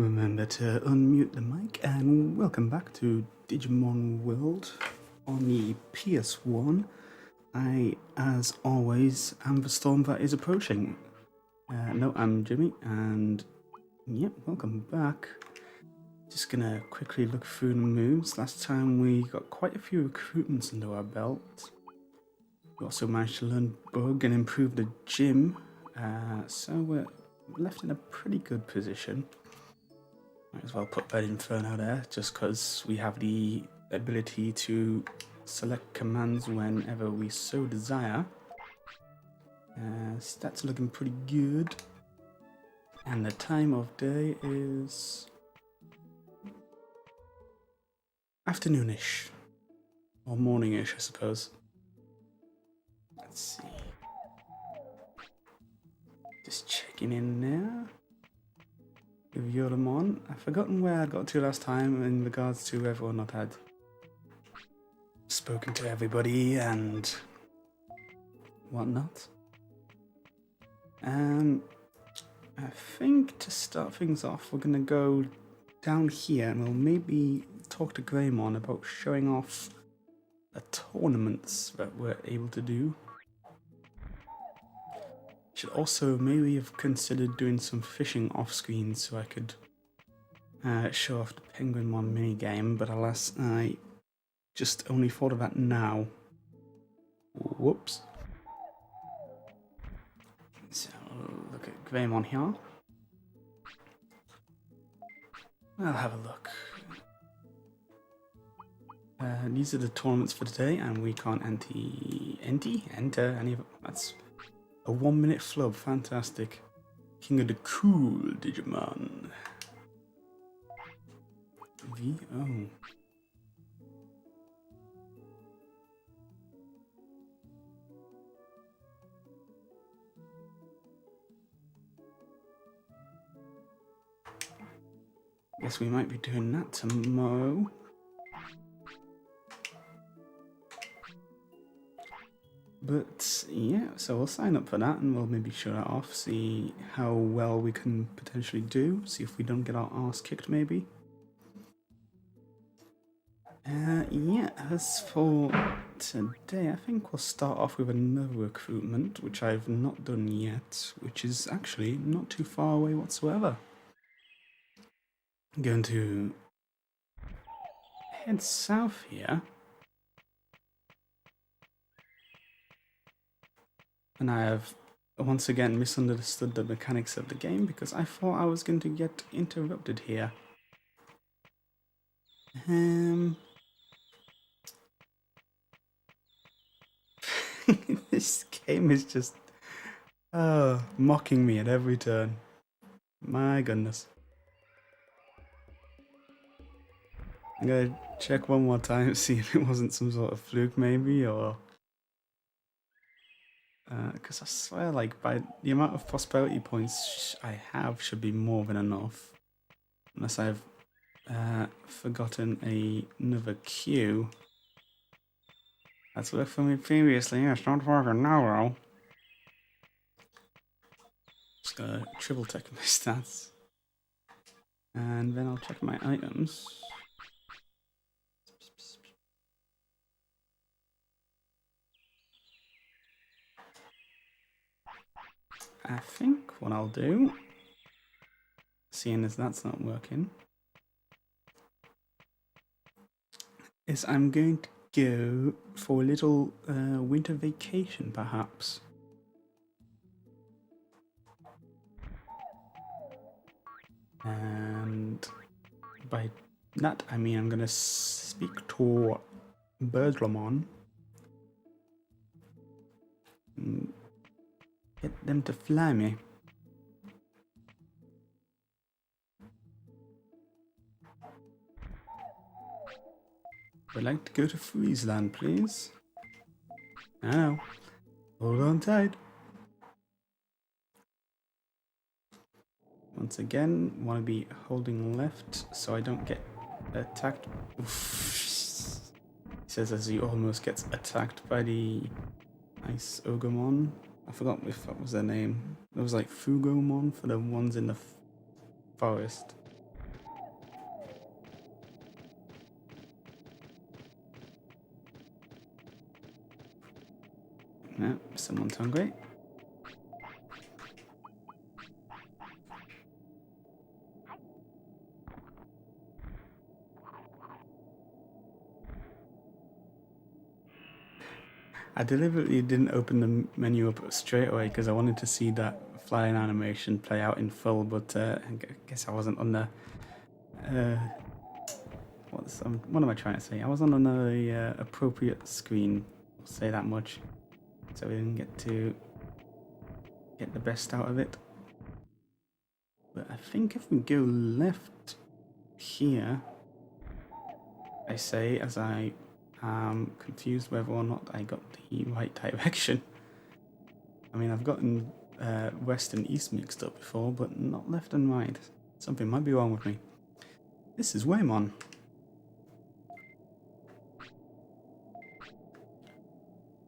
Remember to unmute the mic and welcome back to Digimon World on the PS1. I, as always, am the storm that is approaching. No, I'm Jimmy, and yep, welcome back. Just gonna quickly look through the moves. Last time we got quite a few recruitments under our belt. We also managed to learn Bug and improve the gym, so we're left in a pretty good position. Might as well put that Inferno there, just because we have the ability to select commands whenever we so desire. Stats are looking pretty good. And the time of day is afternoonish. Or morningish, I suppose. Let's see. Just checking in there. With Yoramon. I've forgotten where I got to last time in regards to whether or not I'd spoken to everybody and whatnot. I think to start things off, we're going to go down here and we'll maybe talk to Greymon about showing off the tournaments that we're able to do. Should also maybe have considered doing some fishing off screen so I could show off the Penguinmon minigame, but alas, I just only thought of that now. Whoops. So, look at Greymon here. I'll have a look. These are the tournaments for today, and we can't enter any of them. That's a 1 minute flub, fantastic. King of the cool Digimon. VO. Guess we might be doing that tomorrow. But yeah, so we'll sign up for that and we'll maybe show that off, see how well we can potentially do, see if we don't get our arse kicked maybe. Yeah, as for today, I think we'll start off with another recruitment, which I've not done yet, which is actually not too far away whatsoever. I'm going to head south here. And I have once again misunderstood the mechanics of the game because I thought I was going to get interrupted here. This game is just mocking me at every turn. My goodness. I'm gonna check one more time, see if it wasn't some sort of fluke maybe, or... Because I swear, like, by the amount of prosperity points I have should be more than enough. Unless I've forgotten another queue. That's worked for me previously, it's not working now though. Just gonna triple check my stats. And then I'll check my items. I think what I'll do, seeing as that's not working, is I'm going to go for a little winter vacation, perhaps. And by that I mean I'm going to speak to Birdlamon. Get them to fly me. I'd like to go to Friesland, please. Now, hold on tight. Once again, want to be holding left so I don't get attacked. Oof. He says as he almost gets attacked by the Ice Ogremon. I forgot if that was their name. It was like Fugomon for the ones in the forest. No, someone's hungry. I deliberately didn't open the menu up straight away because I wanted to see that flying animation play out in full, but I guess I wasn't on the... what am I trying to say? I wasn't on the appropriate screen, I'll say that much, so we didn't get to get the best out of it. But I think if we go left here, I say, as I am confused whether or not I got the right direction. I mean, I've gotten west and east mixed up before, but not left and right. Something might be wrong with me. This is Waymon.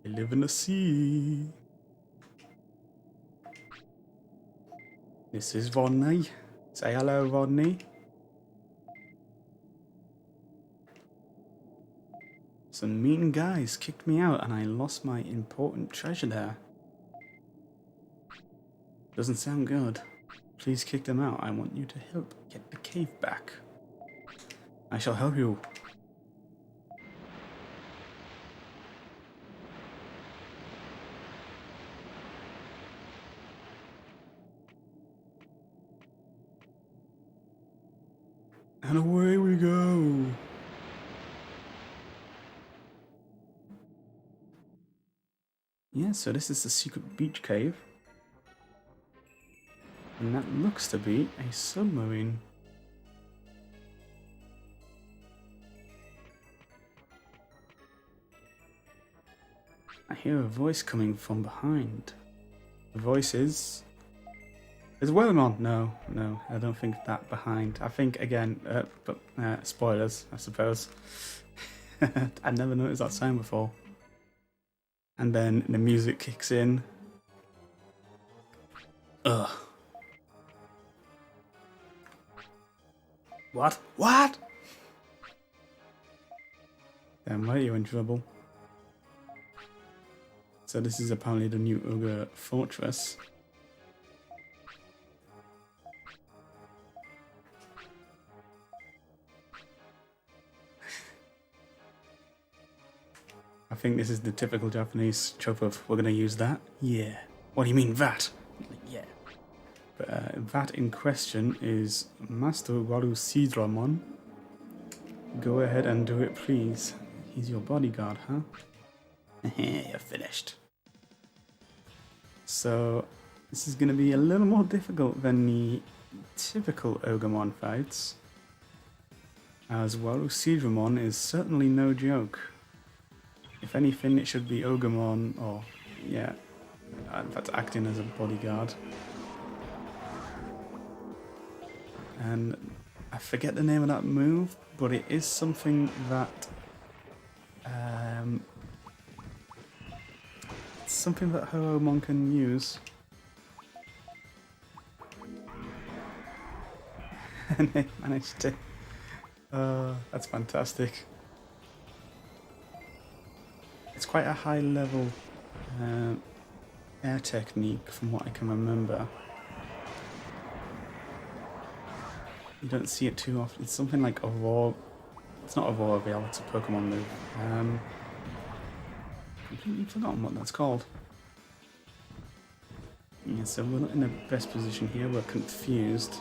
I live in the sea. This is Rodney. Say hello, Rodney. Some mean guys kicked me out and I lost my important treasure there. Doesn't sound good. Please kick them out. I want you to help get the cave back. I shall help you. And away we go. Yeah, so this is the secret beach cave. And that looks to be a submarine. I hear a voice coming from behind. The voice is Waymon. No, I don't think that behind. I think again, spoilers, I suppose. I never noticed that sound before. And then the music kicks in. Ugh. What? What? Damn right you're in trouble. So this is apparently the new ogre fortress. I think this is the typical Japanese trope of, we're going to use that? Yeah. What do you mean, that? Yeah. But that in question is Master Warusidramon. Go ahead and do it, please. He's your bodyguard, huh? You're finished. So, this is going to be a little more difficult than the typical Ogremon fights, as Warusidramon is certainly no joke. If anything, it should be Ogremon, or, yeah, in fact, acting as a bodyguard. And I forget the name of that move, but it is something that Horomon can use. And they managed to. That's fantastic. It's quite a high level air technique from what I can remember. You don't see it too often. It's something like Aurora. It's not Aurora Veil, it's a Pokemon move. Completely forgotten what that's called. Yeah, so we're not in the best position here, we're confused.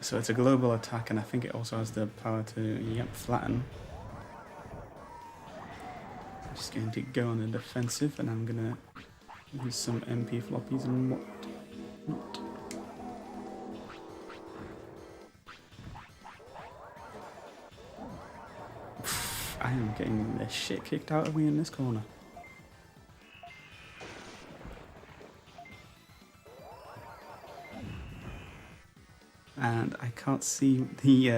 So it's a global attack, and I think it also has the power to, flatten. I'm just going to go on the defensive, and I'm going to use some MP floppies and whatnot. I am getting the shit kicked out of me in this corner. And I can't see the,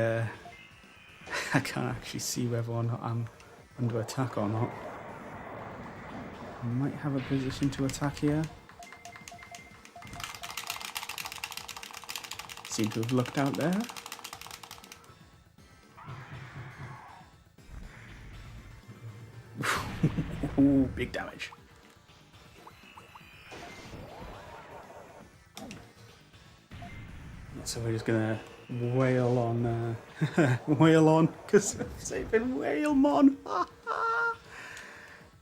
I can't actually see whether or not I'm under attack or not. I might have a position to attack here. Seem to have lucked out there. Ooh, big damage. So we're just gonna wail on, wail on, because I'm saving Whalemon.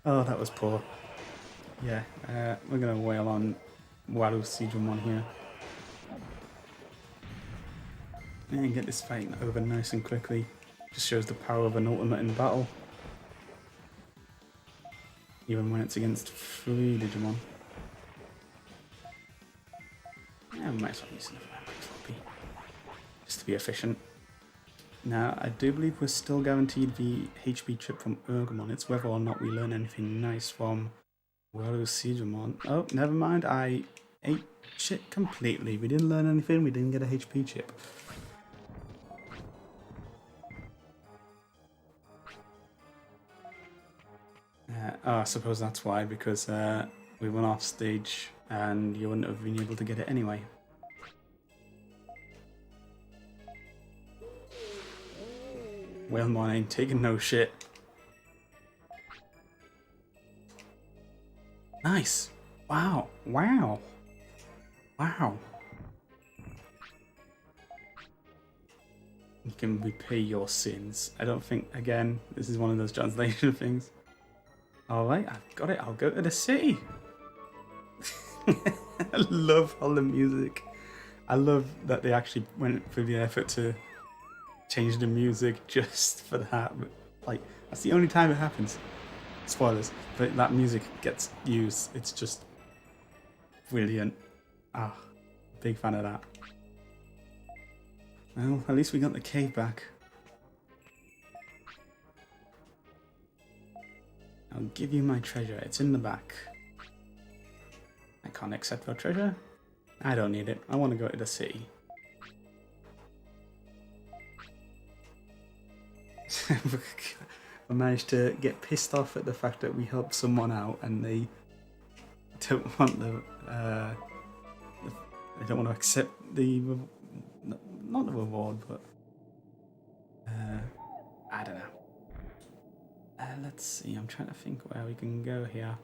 Oh, that was poor. Yeah, we're gonna wail on Digimon here. And get this fight over nice and quickly. Just shows the power of an ultimate in battle. Even when it's against 3 Digimon. Yeah, we might as well use another floppy. Just to be efficient. Now, I do believe we're still guaranteed the HP chip from Urgamon. It's whether or not we learn anything nice from Digimon. Oh, never mind. I ate shit completely. We didn't learn anything. We didn't get a HP chip. I suppose that's why, because we went off stage and you wouldn't have been able to get it anyway. Whalemon ain't taking no shit. Nice. Wow. Wow. Wow. You can repay your sins. I don't think, again, this is one of those translation things. Alright, I've got it. I'll go to the city. I love all the music. I love that they actually went through the effort to change the music just for that. Like, that's the only time it happens. Spoilers. But that music gets used. It's just brilliant. Ah, big fan of that. Well, at least we got the cave back. I'll give you my treasure. It's in the back. I can't accept your treasure. I don't need it. I want to go to the city. I managed to get pissed off at the fact that we helped someone out and they don't want they don't want to accept the not the reward, but I don't know. Let's see, I'm trying to think where we can go here.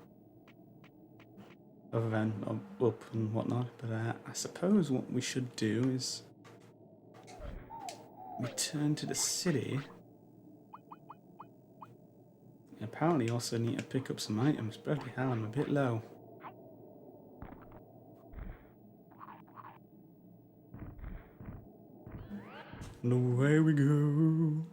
Other than up and whatnot, but I suppose what we should do is return to the city. Apparently also need to pick up some items. Bloody hell, I'm a bit low. And away we go.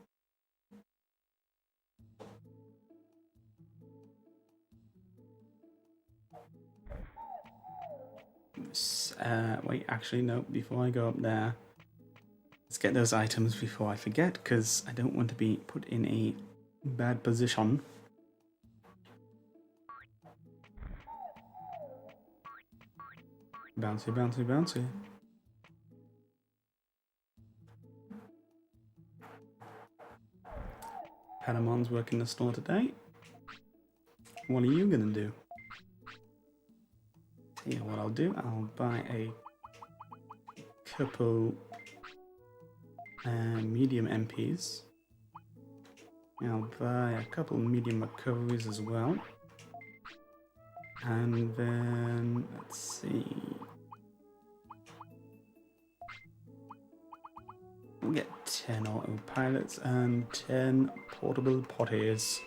Wait, actually no, before I go up there, let's get those items before I forget, because I don't want to be put in a bad position. Bouncy, bouncy, bouncy. Padamon's working the store today. What are you gonna do? Tell you what I'll do, I'll buy a couple medium MPs. I'll buy a couple medium recoveries as well. And then, let's see. We'll get 10 autopilots and 10 portable potties.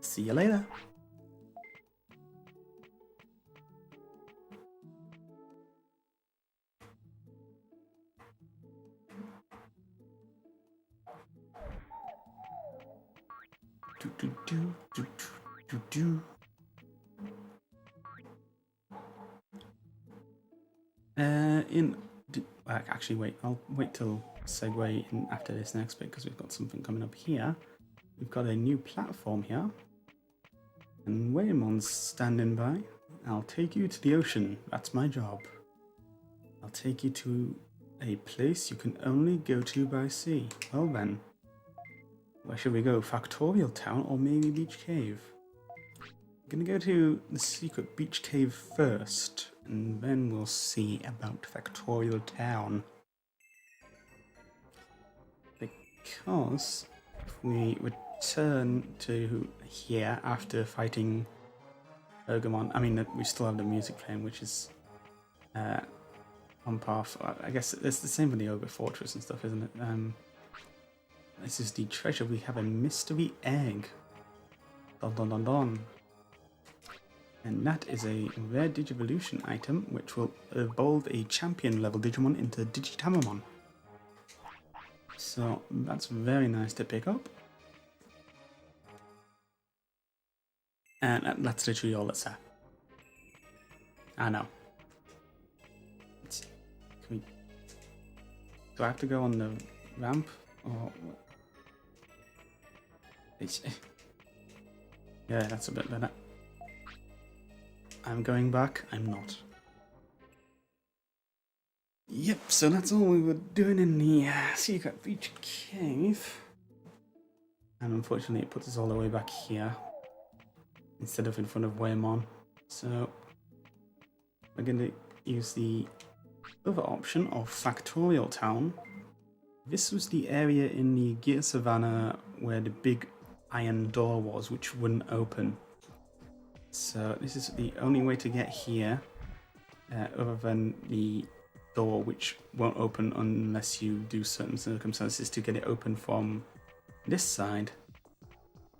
See you later. Actually, wait. I'll wait till segue in after this next bit because we've got something coming up here. We've got a new platform here, and Waymon's standing by. I'll take you to the ocean. That's my job. I'll take you to a place you can only go to by sea. Well then, where should we go? Factorial Town or maybe Beach Cave? I'm gonna go to the secret Beach Cave first, and then we'll see about Factorial Town. Because if we return to here after fighting Bergamon, I mean, we still have the music playing, which is on path. I guess it's the same with the Ogre Fortress and stuff, isn't it? This is the treasure. We have a mystery egg. Dun dun dun dun. And that is a rare Digivolution item, which will evolve a champion level Digimon into Digitamamon. So that's very nice to pick up. And that's literally all it's there. I know. Do I have to go on the ramp? Or what? Yeah, that's a bit better. I'm going back. I'm not. Yep, so that's all we were doing in the Secret Beach Cave. And unfortunately it puts us all the way back here instead of in front of Waymon. So we're going to use the other option of Factorial Town. This was the area in the Gear Savannah where the big iron door was, which wouldn't open. So this is the only way to get here, other than the door, which won't open unless you do certain circumstances to get it open from this side.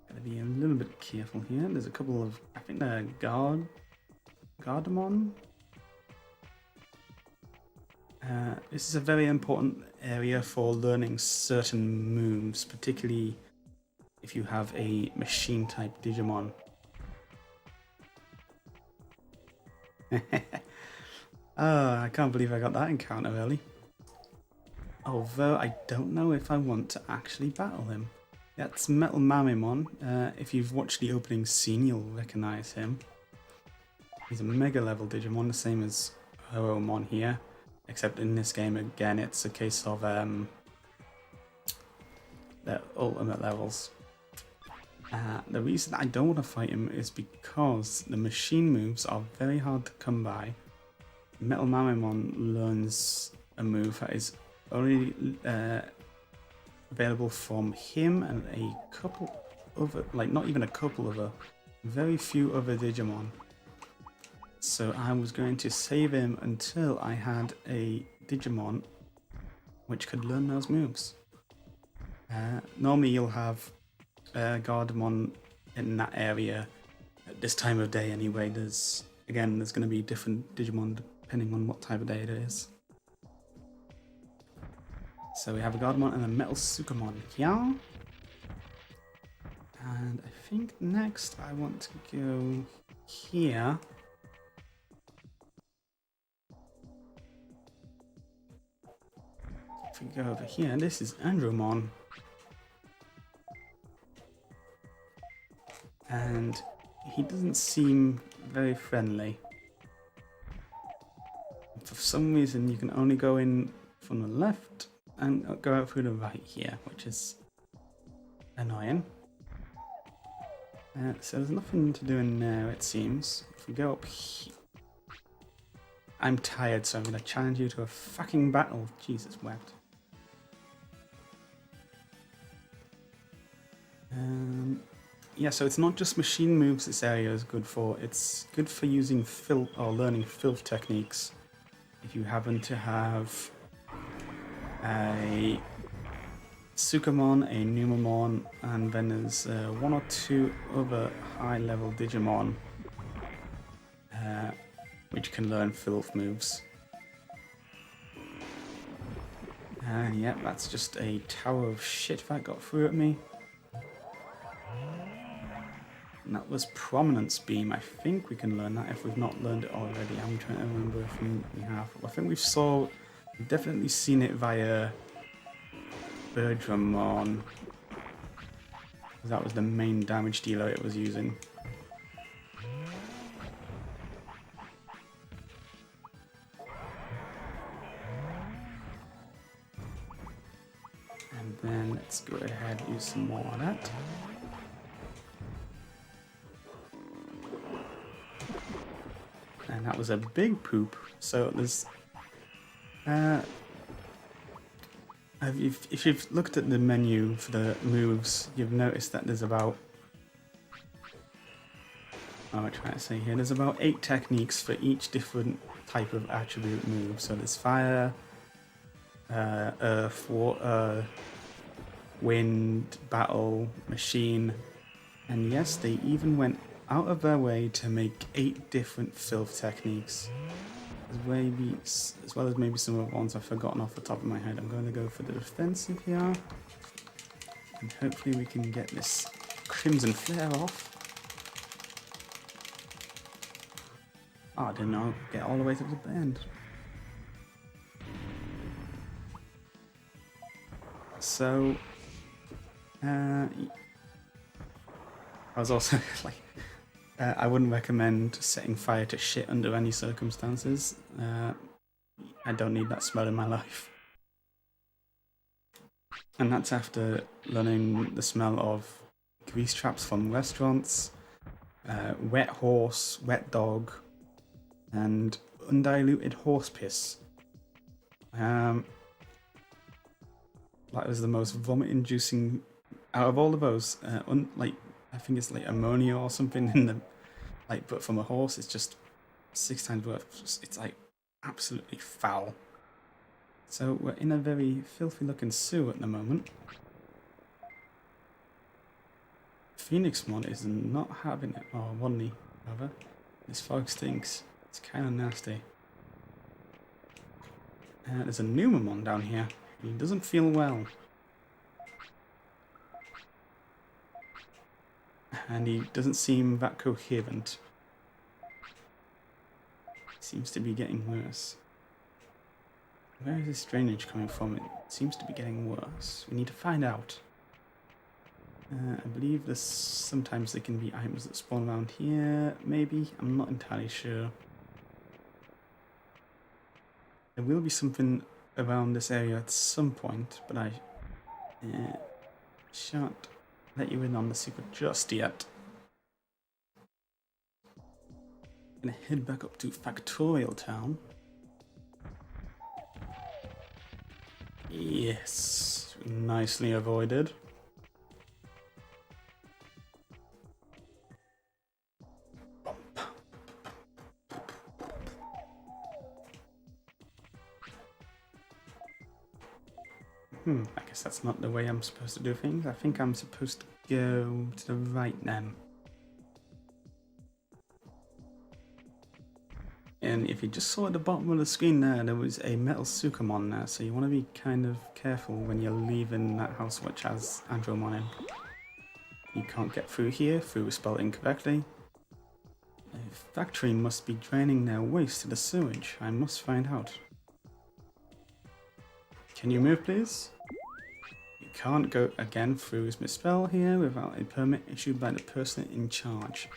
Gotta be a little bit careful here. There's a couple of, I think they're Gardamon. This is a very important area for learning certain moves, particularly if you have a machine type Digimon. Oh, I can't believe I got that encounter early. Although I don't know if I want to actually battle him. That's Metal Mamimon. If you've watched the opening scene, you'll recognize him. He's a mega level Digimon, the same as Horomon here. Except in this game, again, it's a case of their ultimate levels. The reason I don't want to fight him is because the machine moves are very hard to come by. Metal Mamimon learns a move that is only available from him and a couple other, like not even a couple other, very few other Digimon. So I was going to save him until I had a Digimon which could learn those moves. Normally you'll have Gardamon in that area at this time of day anyway. There's going to be different Digimon depending on what type of day it is. So we have a Gardamon and a Metal Sukamon here. And I think next I want to go here. If we go over here, this is Andromon. And he doesn't seem very friendly. For some reason you can only go in from the left and go out through the right here, which is annoying. So there's nothing to do in there, it seems. If we go up here... I'm tired, so I'm going to challenge you to a fucking battle. Jesus wept. Yeah, so it's not just machine moves this area is good for. It's good for using filth or learning filth techniques. If you happen to have a Sukamon, a Numamon, and then there's one or two other high-level Digimon which can learn filth moves. And yeah, that's just a tower of shit that got through at me. And that was Prominence Beam. I think we can learn that if we've not learned it already. I'm trying to remember if we have. I think we've definitely seen it via Birdramon. That was the main damage dealer it was using. And then let's go ahead and use some more of that. And that was a big poop. So there's If you've looked at the menu for the moves, you've noticed that there's about... What am I trying to say here? There's about 8 techniques for each different type of attribute move. So there's fire, earth, water, wind, battle, machine, and yes, they even went out of their way to make 8 different filth techniques. As well as maybe some of the ones I've forgotten off the top of my head. I'm going to go for the defensive here, and hopefully we can get this Crimson Flare off. Oh, I didn't know I'd get all the way to the end. So, I was also like, I wouldn't recommend setting fire to shit under any circumstances. I don't need that smell in my life. And that's after learning the smell of grease traps from restaurants, wet horse, wet dog, and undiluted horse piss. That was the most vomit-inducing out of all of those. Like, I think it's like ammonia or something in the, like, but from a horse, it's just 6 times worse. It's like absolutely foul. So we're in a very filthy-looking sewer at the moment. Phoenixmon is not having it, or Wadney, rather. This fog stinks. It's kind of nasty. There's a Numamon down here. He doesn't feel well. And he doesn't seem that coherent. Seems to be getting worse. Where is this drainage coming from? It seems to be getting worse. We need to find out. I believe there's sometimes there can be items that spawn around here, maybe? I'm not entirely sure. There will be something around this area at some point, but I shan't let you in on the secret just yet. I'm gonna head back up to Factorial Town. Yes, nicely avoided. I guess that's not the way I'm supposed to do things. I think I'm supposed to go to the right then. And if you just saw at the bottom of the screen there was a metal Sukamon there, so you want to be kind of careful when you're leaving that house which has Andromon in. You can't get through here, through was spelled incorrectly. A factory must be draining their waste to the sewage. I must find out. Can you move, please? You can't go again through is misspelled here without a permit issued by the person in charge.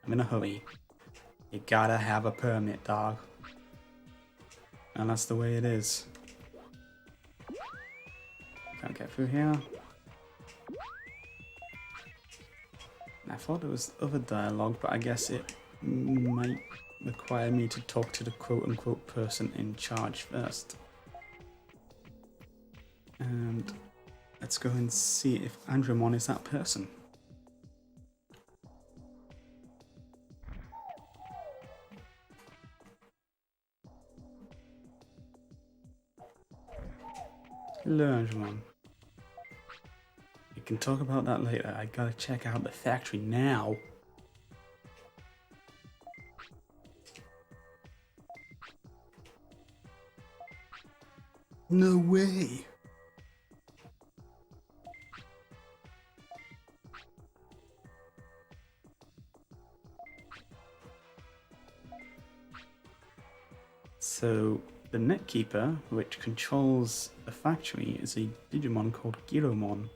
I'm in a hurry. You gotta have a permit, dog. And that's the way it is. Can't get through here. I thought there was other dialogue, but I guess it might require me to talk to the quote-unquote person in charge first. And let's go and see if Andromon is that person. Hello, Andromon. We can talk about that later. I gotta check out the factory now. No way! So, the Netkeeper, which controls the factory, is a Digimon called Giromon.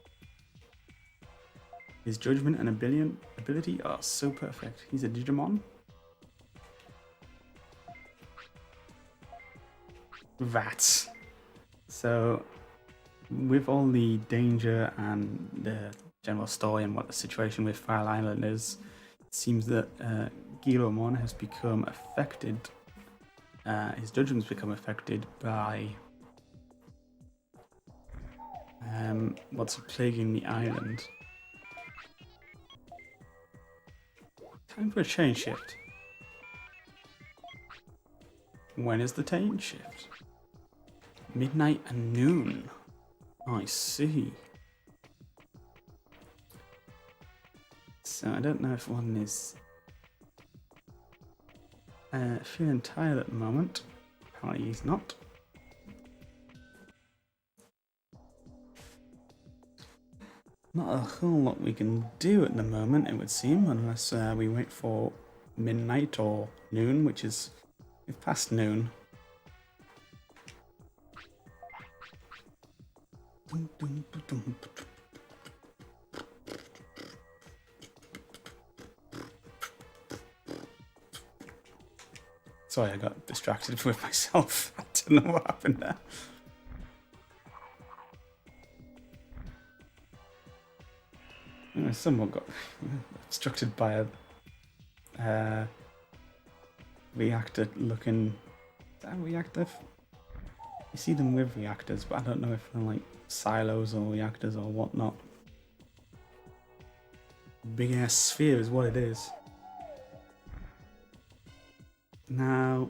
His judgment and ability are so perfect. He's a Digimon. Rats. So, with all the danger and the general story and what the situation with Fire Island is, it seems that Giromon has become affected. His judgment's become affected by what's plaguing the island. Time for a change shift. When is the change shift? Midnight and noon. I see. So I don't know if one is feeling tired at the moment. Apparently he's not. Not a whole lot we can do at the moment, it would seem, unless we wait for midnight or noon, which is past noon. Sorry, I got distracted with myself. I don't know what happened there. Someone got obstructed by a reactor looking. Is that a reactor? You see them with reactors, but I don't know if they're like silos or reactors or whatnot. Big ass sphere is what it is. Now,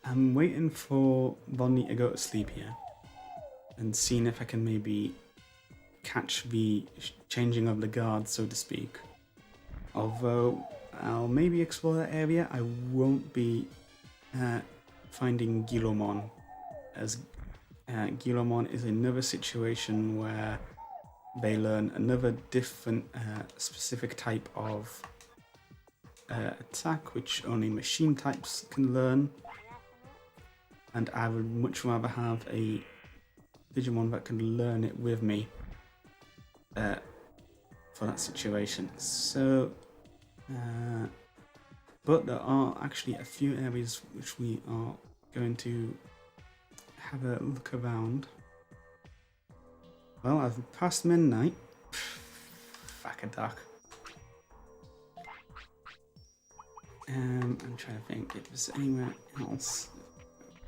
I'm waiting for Bonnie to go to sleep here and seeing if I can maybe catch the changing of the guard, so to speak. Although I'll maybe explore that area, I won't be finding Gilomon, as Gilomon is another situation where they learn another different specific type of attack, which only machine types can learn, and I would much rather have a Digimon that can learn it with me for that situation. So, but there are actually a few areas which we are going to have a look around. Well, I've passed midnight. Fuck a duck. I'm trying to think if there's anywhere else.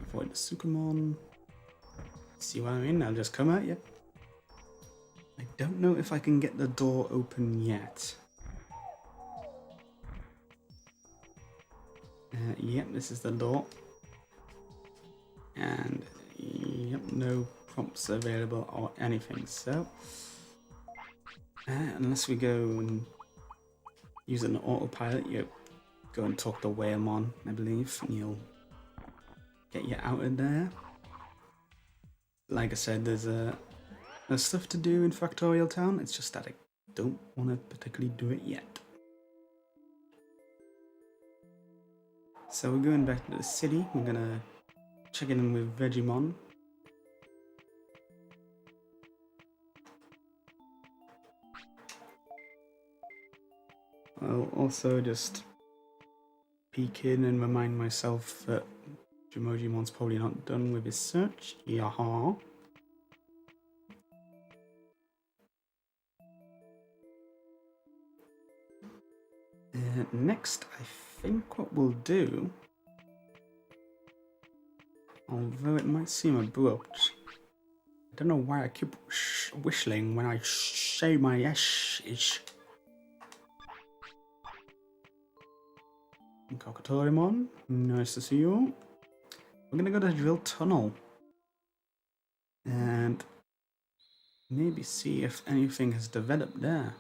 Avoid the Sukamon. See what I mean? I'll just come at you. I don't know if I can get the door open yet. Yep, this is the door. And yep, no prompts available or anything. So, unless we go and use an autopilot, you go and talk to Whalemon, I believe, and he'll get you out of there. Like I said, there's stuff to do in Factorial Town, it's just that I don't want to particularly do it yet. So we're going back to the city, we're gonna check in with Vegemon. I'll also just peek in and remind myself that Jumojimon's probably not done with his search. Yaha. Next, I think what we'll do, although it might seem abrupt, I don't know why I keep whistling when I say my S-ish. Kokatorimon, nice to see you. We're gonna go to the drill tunnel and maybe see if anything has developed there.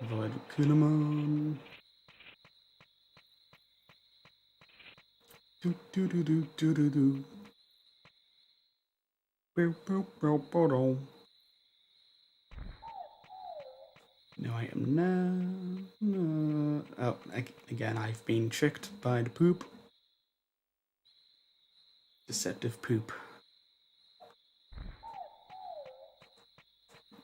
Avoid Kunamon. Do do do do do do do. No item now. No. Oh, again, I've been tricked by the poop. Deceptive poop.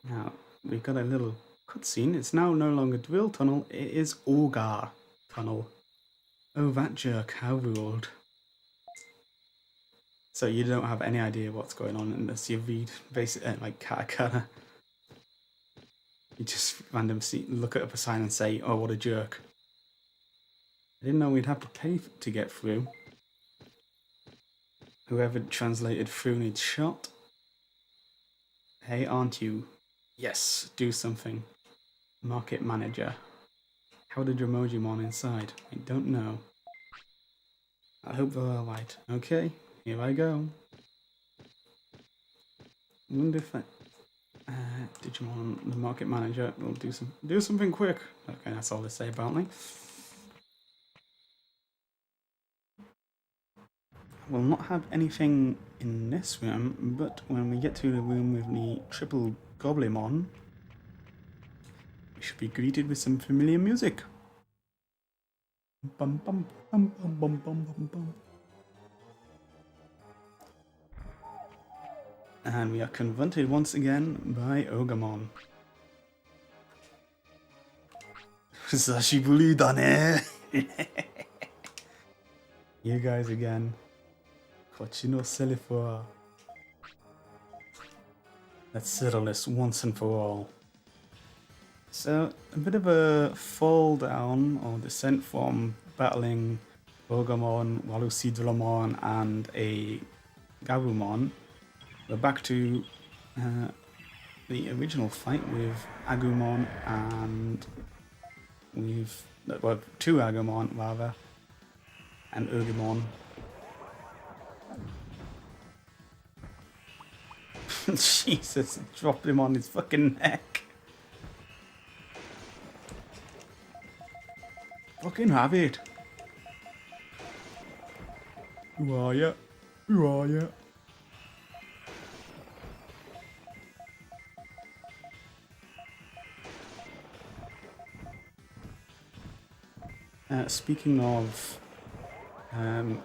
Now, we've got a little cutscene. It's now no longer Drill Tunnel, it is Augar Tunnel. Oh, that jerk, how ruled. So you don't have any idea what's going on unless you read basic, like katakana. You just randomly look at a sign and say, "Oh, what a jerk." I didn't know we'd have to pay to get through. Whoever translated through needs shot. Hey, aren't you? Yes, do something. Market manager. How did Remojimon inside? I don't know. I hope they're alright. Okay, here I go. I wonder if that Digimon, the market manager, will do something quick. Okay, that's all they say about me. We'll not have anything in this room, but when we get to the room with the triple Goblimon, we should be greeted with some familiar music. Bum bum bum bum bum bum bum bum. And we are confronted once again by Ogamon. Sashiburi dane! You guys again. Kochi no Selifua. Let's settle this once and for all. So, a bit of a fall down or descent from battling Ogamon, Walucidramon, and a Garumon. We're back to the original fight with Agumon and two Agumon rather, and Ugumon. Jesus, dropped him on his fucking neck. Fucking have it. Who are ya? Who are ya? Speaking of, what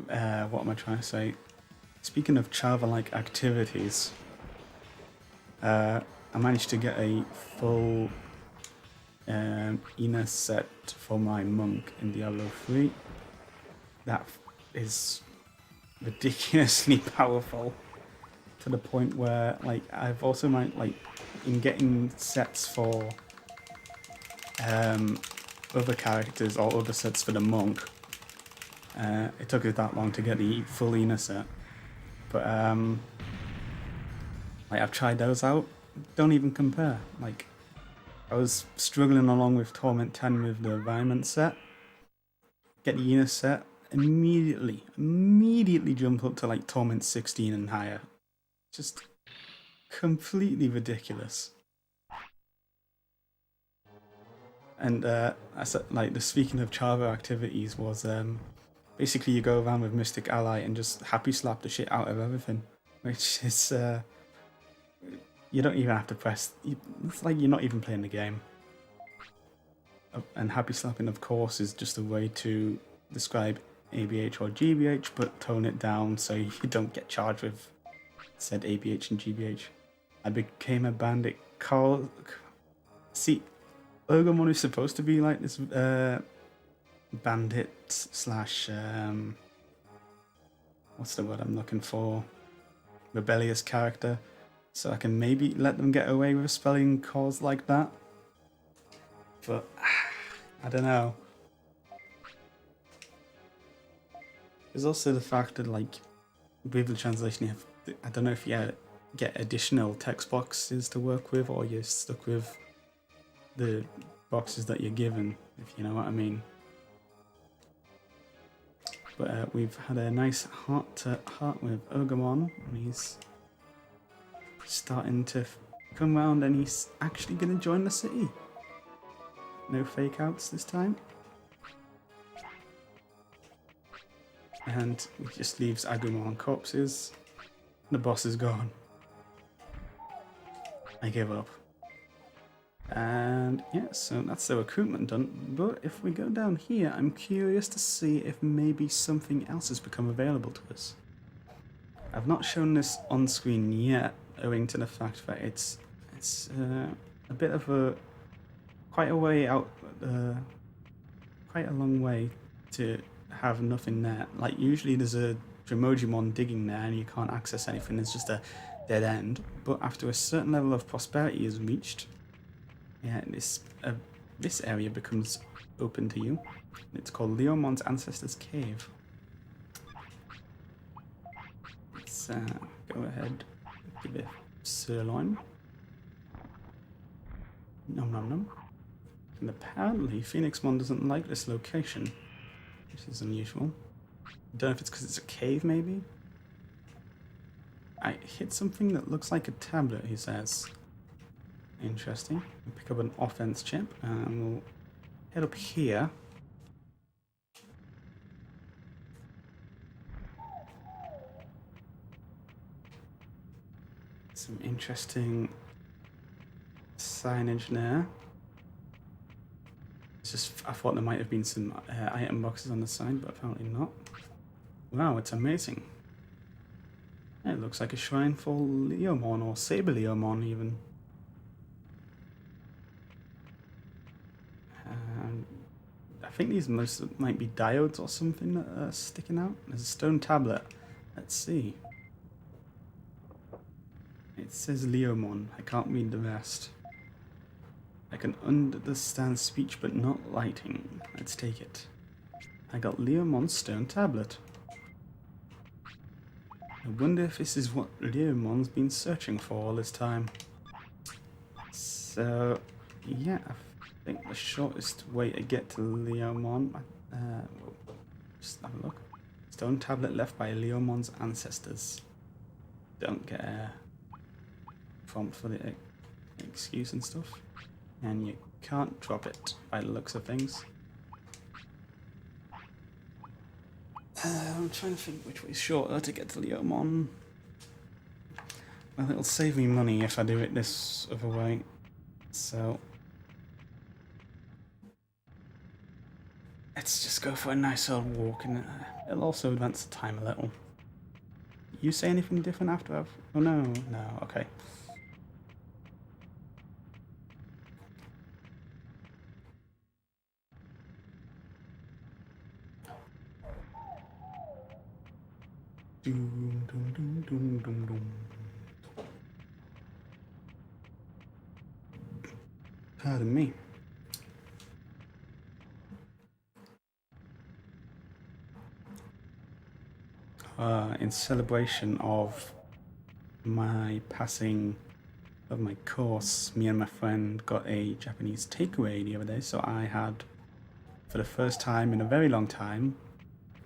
am I trying to say? Speaking of Java-like activities, I managed to get a full Ina set for my monk in Diablo 3. That is ridiculously powerful to the point where, like, I've also in getting sets for other characters or other sets for the monk. It took us that long to get the full Ina set, but I've tried those out. Don't even compare. Like, I was struggling along with Torment 10 with the environment set. Get the Ina set, immediately jump up to like Torment 16 and higher. Just completely ridiculous. And I said, like, the speaking of Chava activities was basically you go around with Mystic Ally and just happy slap the shit out of everything, which is you don't even have to press. It's like you're not even playing the game. And happy slapping, of course, is just a way to describe ABH or GBH, but tone it down so you don't get charged with said ABH and GBH. I became a bandit. See, Ogamon is supposed to be like this bandit slash what's the word I'm looking for? Rebellious character. So I can maybe let them get away with spelling cause like that. But I don't know. There's also the fact that, like, with the translation, I don't know if you get additional text boxes to work with, or you're stuck with the boxes that you're given, if you know what I mean. But we've had a nice heart-to-heart with Ogamon, and he's starting to come round, and he's actually going to join the city. No fake outs this time. And it just leaves Agumon corpses. The boss is gone. I give up. And yeah, so that's the recruitment done. But if we go down here, I'm curious to see if maybe something else has become available to us. I've not shown this on screen yet, owing to the fact that it's a bit of quite a way out, quite a long way to have nothing there. Like, usually there's a Dremojimon digging there and you can't access anything. It's just a dead end, but after a certain level of prosperity is reached, yeah, this area becomes open to you. It's called Leomon's Ancestors Cave. Let's go ahead, give it sirloin. Nom nom nom. And apparently Phoenixmon doesn't like this location, which is unusual. I don't know if it's because it's a cave, maybe? I hit something that looks like a tablet, he says. Interesting. We'll pick up an offense chip and we'll head up here. Some interesting signage there. It's just, I thought there might have been some item boxes on the side, but apparently not. Wow, it's amazing. It looks like a shrine for Leomon, or Saber Leomon even. I think these might be diodes or something that are sticking out. There's a stone tablet. Let's see. It says Leomon. I can't read the rest. I can understand speech but not lighting. Let's take it. I got Leomon's stone tablet. I wonder if this is what Leomon's been searching for all this time. So, yeah, I think the shortest way to get to Leomon, just have a look. Stone tablet left by Leomon's ancestors. Don't get a prompt for the excuse and stuff. And you can't drop it by the looks of things. I'm trying to think which way is shorter to get to Leomon. Well, it'll save me money if I do it this other way. So let's just go for a nice old walk, and it'll also advance the time a little. You say anything different after I've... Oh no, no, okay. Doom, doom, doom, doom, doom, doom. Pardon me. In celebration of my passing of my course, me and my friend got a Japanese takeaway the other day, so I had, for the first time in a very long time,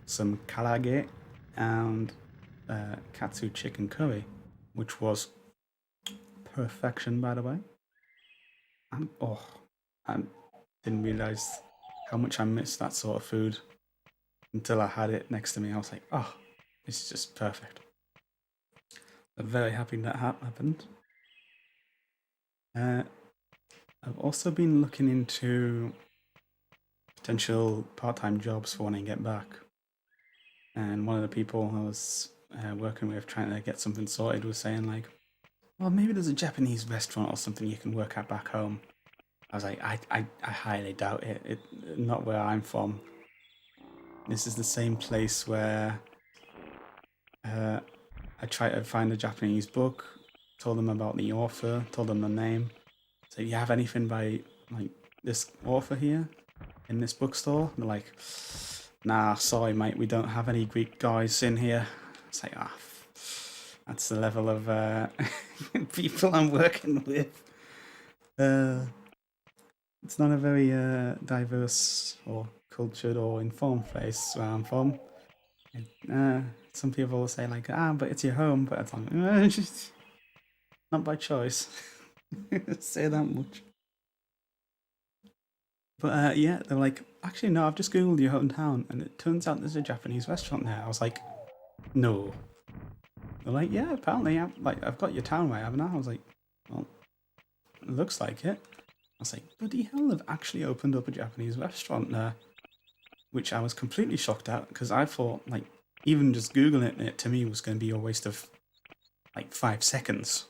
some karage and katsu chicken curry, which was perfection, by the way. And I didn't realize how much I missed that sort of food until I had it next to me. I was like, oh, this is just perfect. I'm very happy that happened. I've also been looking into potential part-time jobs for when I get back. And one of the people I was working with, trying to get something sorted, was saying like, well, maybe there's a Japanese restaurant or something you can work at back home. I was like, I highly doubt it. Not where I'm from. This is the same place where I tried to find a Japanese book, told them about the author, told them the name. So, you have anything by like this author here in this bookstore? And they're like, nah, sorry mate, we don't have any Greek guys in here. It's like, that's the level of people I'm working with. It's not a very diverse or cultured or informed place where I'm from. Some people will say like, but it's your home, but it's like, just not by choice. Say that much. But yeah, they're like, actually no, I've just googled your hometown, and it turns out there's a Japanese restaurant there. I was like, no. They're like, yeah, apparently I've got your town right, haven't I? I was like, well, it looks like it. I was like, bloody hell, they've actually opened up a Japanese restaurant there. Which I was completely shocked at, because I thought, like, even just Googling it to me was going to be a waste of, like, 5 seconds.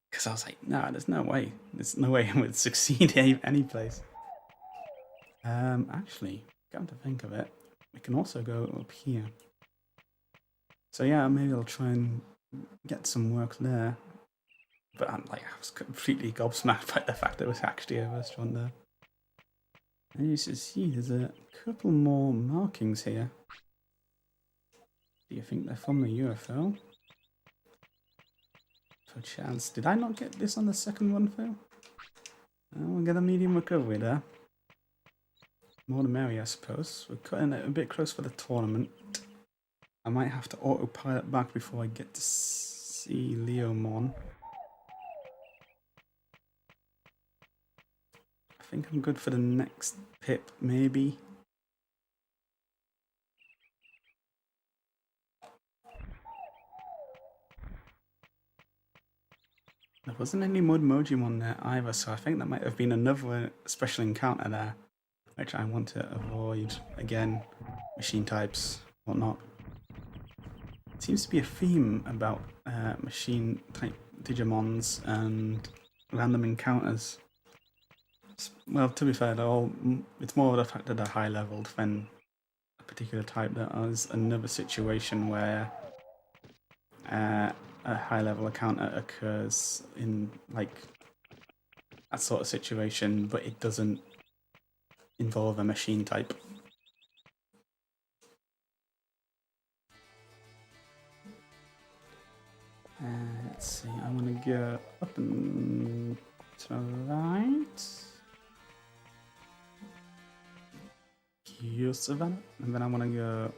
Because I was like, nah, there's no way. There's no way I would succeed any place. Actually, come to think of it, we can also go up here. So yeah, maybe I'll try and get some work there. But I was completely gobsmacked by the fact there was actually a restaurant there. And you can see there's a couple more markings here. Do you think they're from the UFO? Perchance. Did I not get this on the second one, Phil? We'll get a medium recovery there. More the merrier, I suppose. We're cutting it a bit close for the tournament. I might have to autopilot back before I get to see Leomon. I think I'm good for the next pip, maybe. There wasn't any Mudmojimon there either, so I think that might have been another special encounter there, which I want to avoid. Again, machine types, whatnot. Seems to be a theme about machine type Digimons and random encounters. Well, to be fair, it's more of the fact that they're high leveled than a particular type. There is another situation where a high level encounter occurs in like that sort of situation, but it doesn't involve a machine type. Let's see, I want to go up and to the right. Here, Savannah. And then I want to go,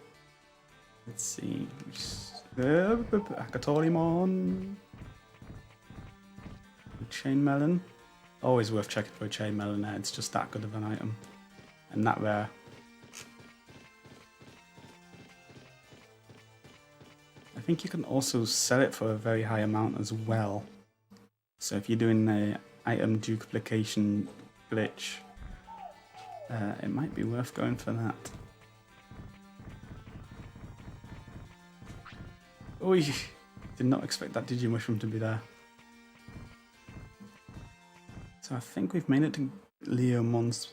let's see, Akatorimon. Chain melon. Always worth checking for a chain melon there, it's just that good of an item. And that rare. I think you can also sell it for a very high amount as well. So if you're doing the item duplication glitch, it might be worth going for that. Oh, did not expect that Digimushroom to be there. So I think we've made it to Leomon's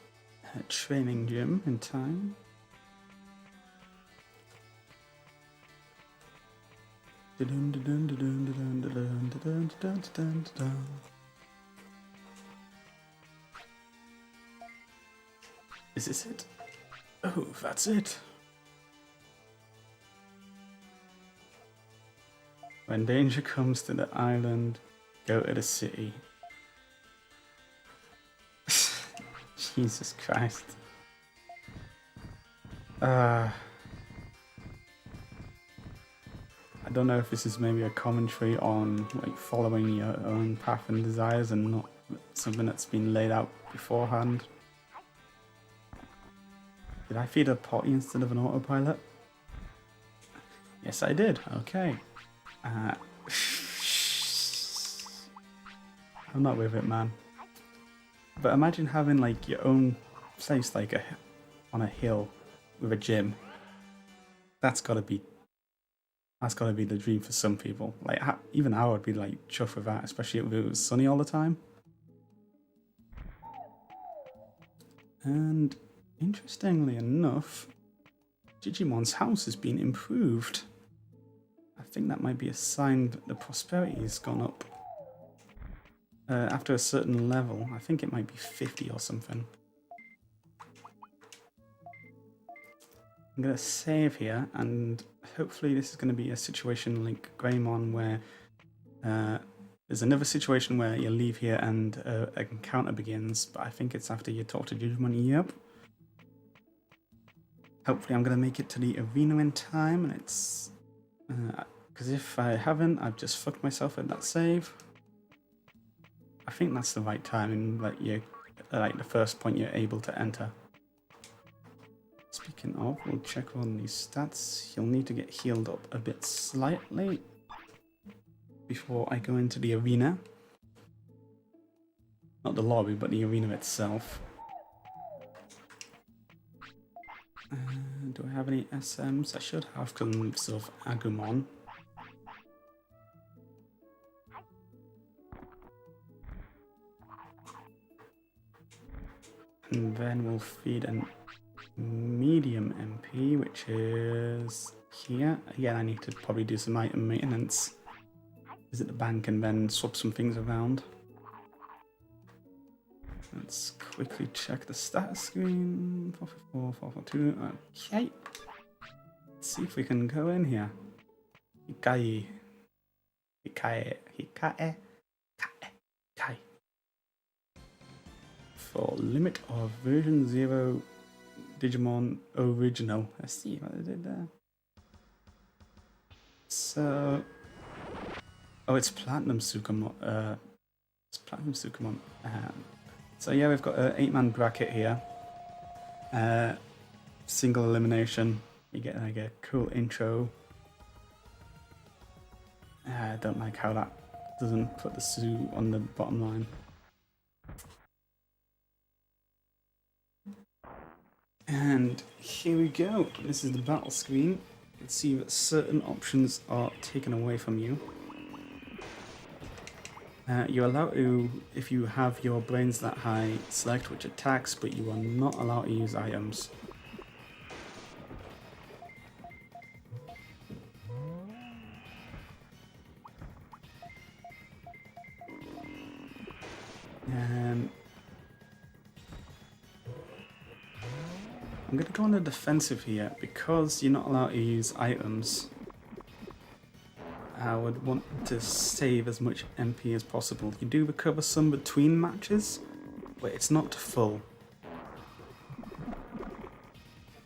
training gym in time. Is this it? Oh, that's it. When danger comes to the island, go to the city. Jesus Christ. I don't know if this is maybe a commentary on like following your own path and desires and not something that's been laid out beforehand. Did I feed a potty instead of an autopilot? Yes, I did. Okay. I'm not with it, man. But imagine having like your own place, like on a hill with a gym. That's gotta be the dream for some people. Like even I would be like chuffed with that, especially if it was sunny all the time. And interestingly enough, Digimon's house has been improved. I think that might be a sign that the prosperity has gone up. After a certain level, I think it might be 50 or something. I'm going to save here, and hopefully this is going to be a situation like Greymon where there's another situation where you leave here and an encounter begins, but I think it's after you talk to Digimon. Yep. Hopefully I'm going to make it to the arena in time, and it's... because if I haven't, I've just fucked myself with that save. I think that's the right timing, like the first point you're able to enter. Speaking of, we'll check on these stats. You'll need to get healed up a bit slightly before I go into the arena. Not the lobby, but the arena itself. Do I have any SMs? I should have some of Agumon. And then we'll feed a medium MP, which is here. Again, I need to probably do some item maintenance. visit the bank and then swap some things around. Let's quickly check the status screen. 444, 442. Okay. Let's see if we can go in here. Hikae. For limit of version 0 Digimon original. Let's see what I did there. So, oh, it's Platinum Sukamon. It's Platinum Sukamon. So yeah, we've got an 8-man bracket here. Single elimination. You get like a cool intro. I don't like how that doesn't put the Su on the bottom line. And here we go. This is the battle screen. You can see that certain options are taken away from you. You're allowed to, if you have your brains that high, select which attacks, but you are not allowed to use items. I'm going to go on the defensive here. Because you're not allowed to use items, I would want to save as much MP as possible. You do recover some between matches, but it's not full.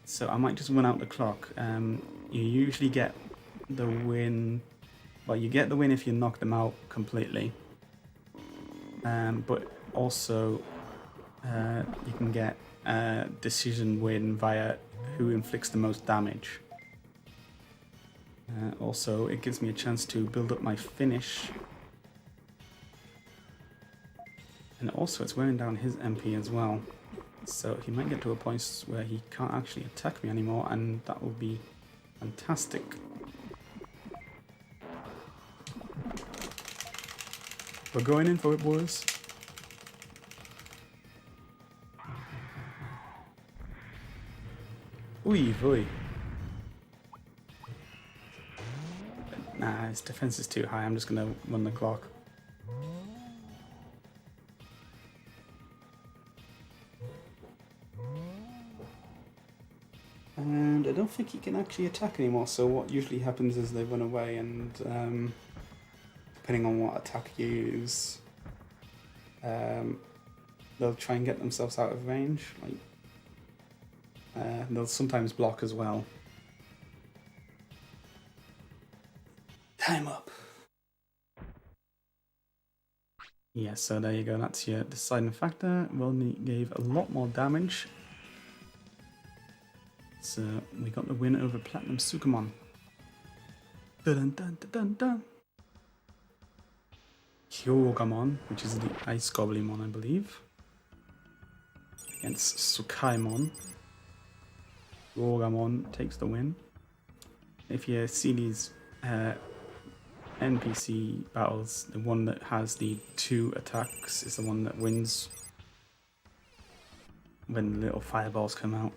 So I might just run out the clock. You usually get the win. Well, you get the win if you knock them out completely. But also you can get a decision win via who inflicts the most damage. Also, it gives me a chance to build up my finish. And also, it's wearing down his MP as well. So he might get to a point where he can't actually attack me anymore, and that will be fantastic. We're going in for it, boys. Oy vey. Nah, his defense is too high. I'm just gonna run the clock. And I don't think he can actually attack anymore, so what usually happens is they run away, and depending on what attack you use, they'll try and get themselves out of range. Like, they'll sometimes block as well. Time up. Yeah, so there you go. That's your deciding factor. Rodney gave a lot more damage. So we got the win over Platinum Sukamon. Dun dun dun dun dun. Hyogamon, which is the Ice Goblimon, I believe, against Sukaimon. Hyogamon takes the win. If you see these NPC battles, the one that has the 2 attacks is the one that wins when the little fireballs come out.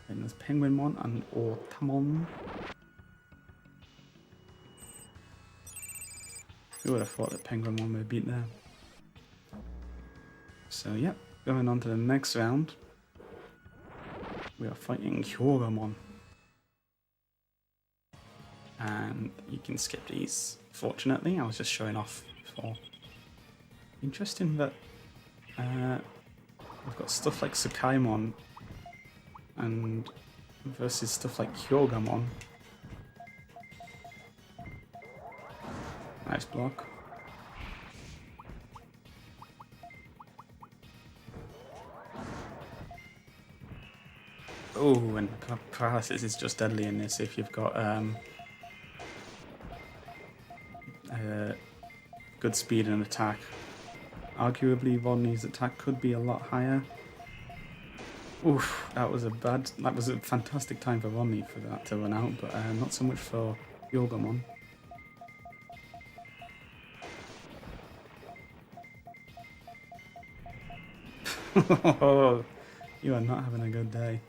And there's Penguinmon and Ortamon. Who would have thought that Penguinmon would beat there? So yep, going on to the next round. We are fighting Hyogamon. And you can skip these, fortunately. I was just showing off before. Interesting that we've got stuff like Sukaimon and versus stuff like Hyogamon. Nice block. Oh, and paralysis is just deadly in this if you've got good speed and attack. Arguably, Rodney's attack could be a lot higher. Oof, that was a fantastic time for Rodney for that to run out, but not so much for Hyogamon. You are not having a good day.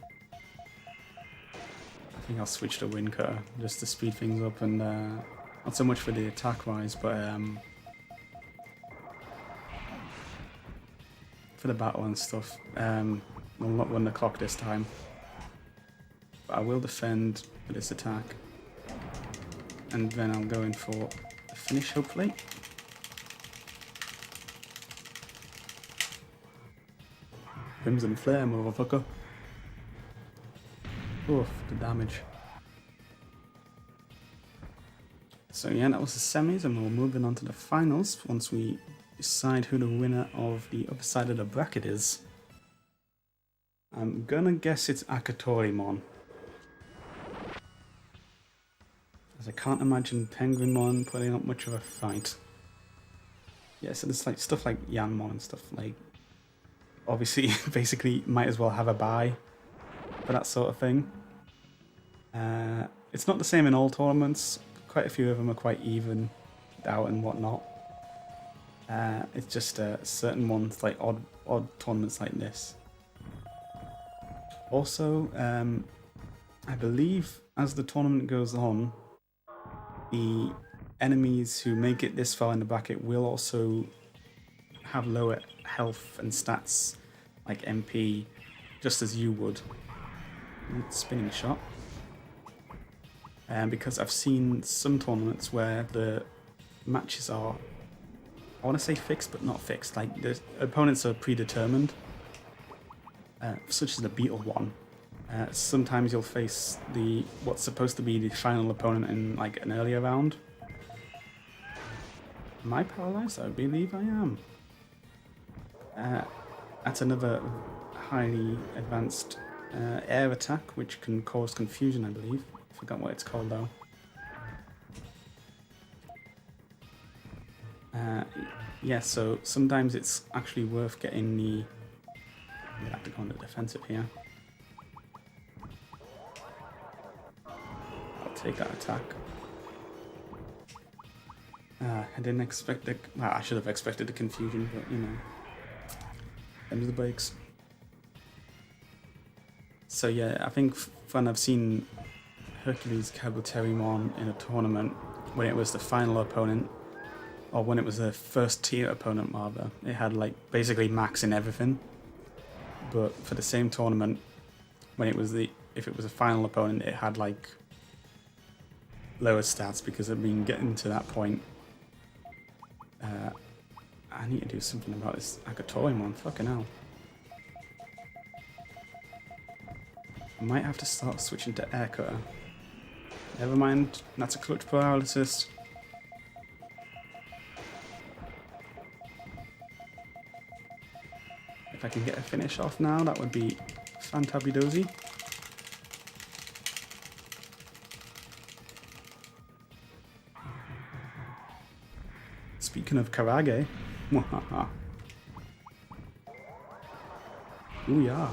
I think I'll switch to Wind Cutter just to speed things up and Not so much for the attack rise, but for the battle and stuff. I'll not run the clock this time. But I will defend with this attack. And then I'll go in for the finish, hopefully. Crimson Flare, motherfucker. Oof, the damage. So yeah, that was the semis, and we're moving on to the finals once we decide who the winner of the other side of the bracket is. I'm gonna guess it's Akatorimon, as I can't imagine Penguinmon putting up much of a fight. Yeah, so there's like stuff like Yanmon and stuff like, obviously, basically might as well have a bye for that sort of thing. It's not the same in all tournaments. Quite a few of them are quite even out and whatnot. It's just certain ones, like odd tournaments like this. Also, I believe as the tournament goes on, the enemies who make it this far in the bracket will also have lower health and stats, like MP, just as you would. Spinning shot. Because I've seen some tournaments where the matches are, I want to say fixed, but not fixed. Like the opponents are predetermined, such as the Beetle one. Sometimes you'll face what's supposed to be the final opponent in like an earlier round. Am I paralyzed? I believe I am. That's another highly advanced air attack, which can cause confusion, I believe. Forgot what it's called though. Yeah, so sometimes it's actually worth getting the... I'm gonna have to go on the defensive here. I'll take that attack. I didn't expect the... Well, I should have expected the confusion, but you know. Them's the breaks. So yeah, I think when I've seen Hercules Kabuterimon in a tournament, when it was the final opponent, or when it was the first tier opponent rather, it had like basically max in everything. But for the same tournament, when it was if it was a final opponent, it had like lower stats because I've been getting to that point. I need to do something about this Akatorimon, fucking hell. I might have to start switching to Air Cutter. Never mind, that's a clutch paralysis. If I can get a finish off now, that would be fantabidozy. Speaking of Karage, ooh yeah.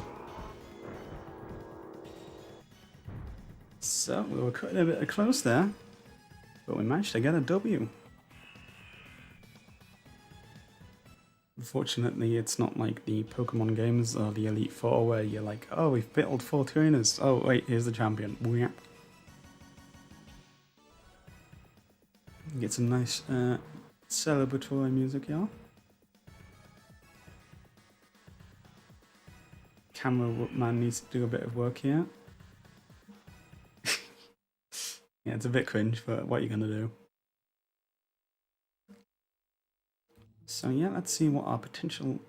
So we were cutting a bit close there, but we managed to get a W. Unfortunately, it's not like the Pokemon games or the Elite Four where you're like, oh, we've battled 4 trainers. Oh, wait, here's the champion. Get some nice celebratory music, y'all. Camera man needs to do a bit of work here. Yeah, it's a bit cringe, but what are you gonna do? So yeah, let's see what our potential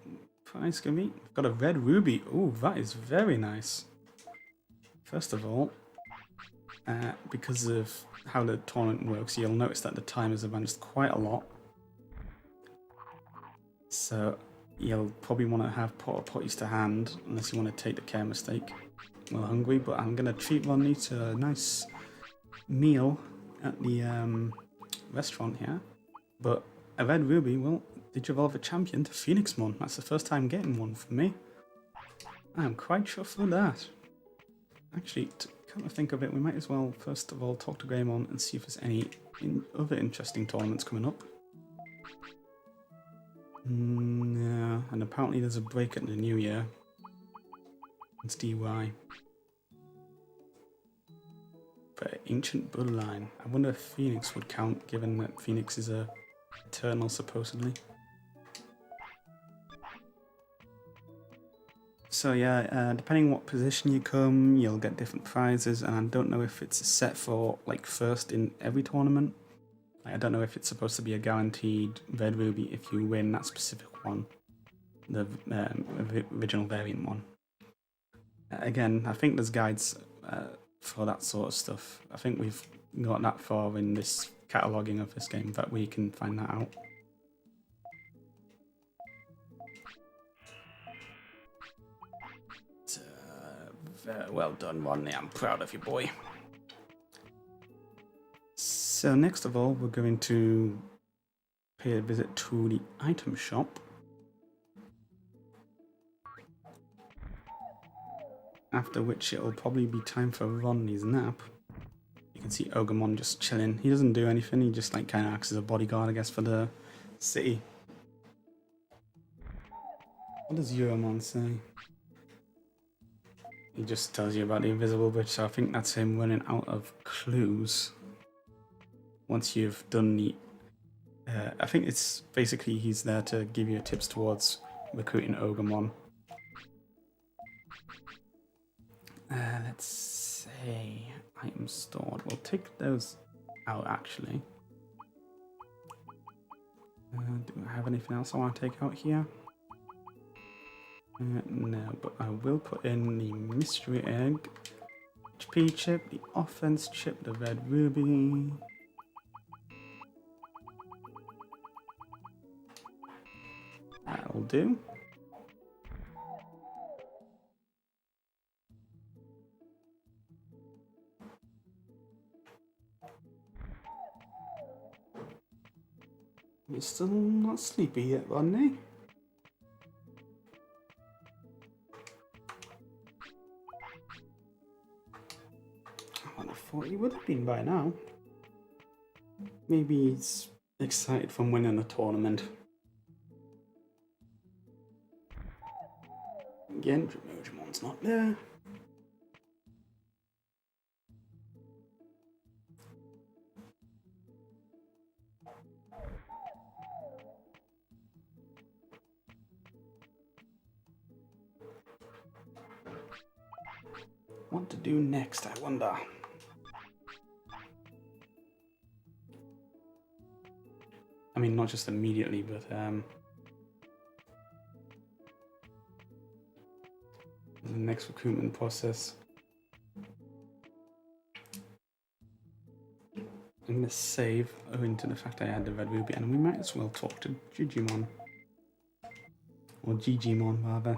prize can be. We've got a red ruby. Ooh, that is very nice. First of all, because of how the tournament works, you'll notice that the time has advanced quite a lot. So you'll probably want to have porta potties to hand, unless you want to take the care mistake. Well, hungry, but I'm going to treat Ronnie to a nice meal at the restaurant here. But a red ruby, well, did you evolve a champion to Phoenixmon? That's the first time getting one for me. I am quite chuffed with that. Actually, to come to think of it, we might as well first of all talk to Greymon and see if there's any other interesting tournaments coming up. Yeah, and apparently there's a break at the new year. It's DY. For ancient bloodline. I wonder if Phoenix would count, given that Phoenix is a eternal, supposedly. So yeah, depending what position you come, you'll get different prizes, and I don't know if it's set for like first in every tournament. I don't know if it's supposed to be a guaranteed red ruby if you win that specific one, the original variant one. Again, I think there's guides for that sort of stuff. I think we've got that far in this cataloguing of this game that we can find that out. Very well done, Rodney. I'm proud of you, boy. So next of all, we're going to pay a visit to the item shop. After which it'll probably be time for Rodney's nap. You can see Ogremon just chilling. He doesn't do anything, he just like kind of acts as a bodyguard, I guess, for the city. What does Euromon say? He just tells you about the invisible bridge, so I think that's him running out of clues. Once you've done the... I think it's basically he's there to give you tips towards recruiting Ogremon. Let's say items stored. We'll take those out actually. Do I have anything else I want to take out here? No, but I will put in the mystery egg, HP chip, the offense chip, the red ruby. That'll do. You're still not sleepy yet, Rodney? I thought he would have been by now. Maybe he's excited from winning a tournament. Again, Digimon's not there. What to do next, I wonder. I mean, not just immediately, but the next recruitment process. I'm gonna save owing to the fact I had the red ruby, and we might as well talk to Digimon. Or Digimon, rather.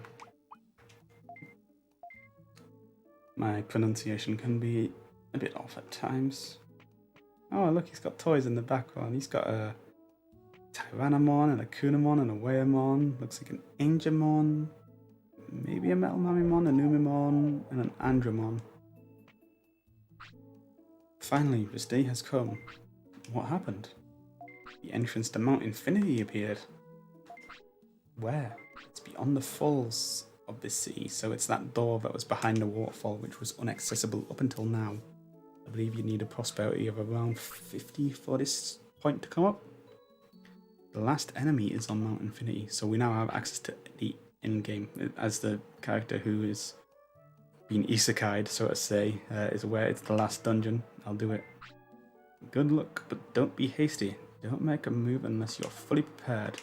My pronunciation can be a bit off at times. Oh, look, he's got toys in the background. He's got a Tyrannomon and a Kunamon and a Wayamon. Looks like an Angemon. Maybe a Metal Mamimon, a Numimon, and an Andromon. Finally, this day has come. What happened? The entrance to Mount Infinity appeared. Where? It's beyond the falls of this city, so it's that door that was behind the waterfall which was inaccessible up until now. I believe you need a prosperity of around 50 for this point to come up. The last enemy is on Mount Infinity, so we now have access to the in-game, as the character who is being isekai'd, so to say, is aware it's the last dungeon. I'll do it. Good luck, but don't be hasty. Don't make a move unless you're fully prepared.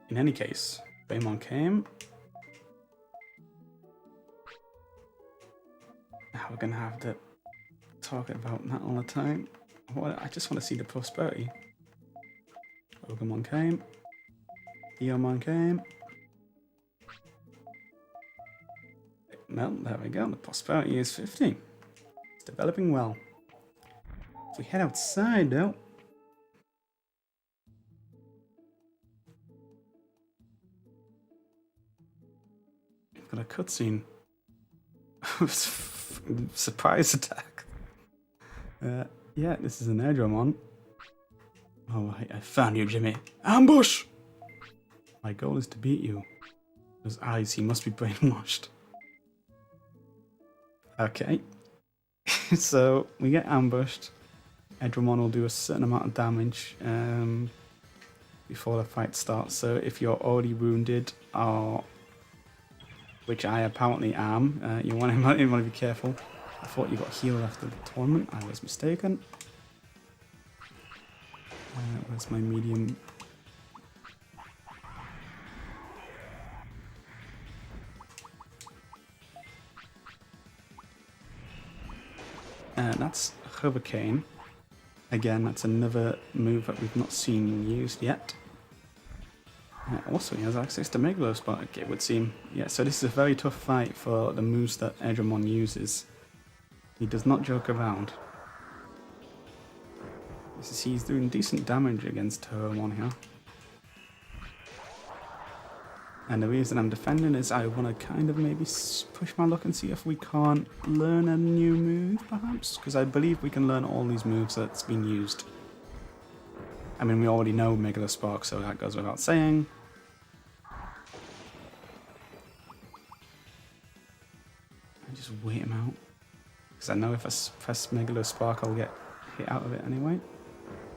In any case, Baymon came. Now we're gonna have to talk about that all the time. I just want to see the prosperity. Ogremon came. Eomon came. Well, there we go. The prosperity is 50. It's developing well. If we head outside, though. We've got a cutscene. Surprise attack. Yeah, this is an Airdromon. Oh, I found you, Jimmy. Ambush! My goal is to beat you. Those eyes, he must be brainwashed. Okay. So we get ambushed. Edramon will do a certain amount of damage before the fight starts. So if you're already wounded, or which I apparently am, you want to be careful. I thought you got healed after the tournament. I was mistaken. Where's my medium? That's Hurricane. Again, that's another move that we've not seen used yet. Also, he has access to Megalospark, it would seem. Yeah, so this is a very tough fight for the moves that Edramon uses. He does not joke around. He's doing decent damage against Hurricane here. And the reason I'm defending is I want to kind of maybe push my luck and see if we can't learn a new move, perhaps? Because I believe we can learn all these moves that's been used. I mean, we already know Megalospark, so that goes without saying. I just wait him out. Because I know if I press Megalospark, I'll get hit out of it anyway.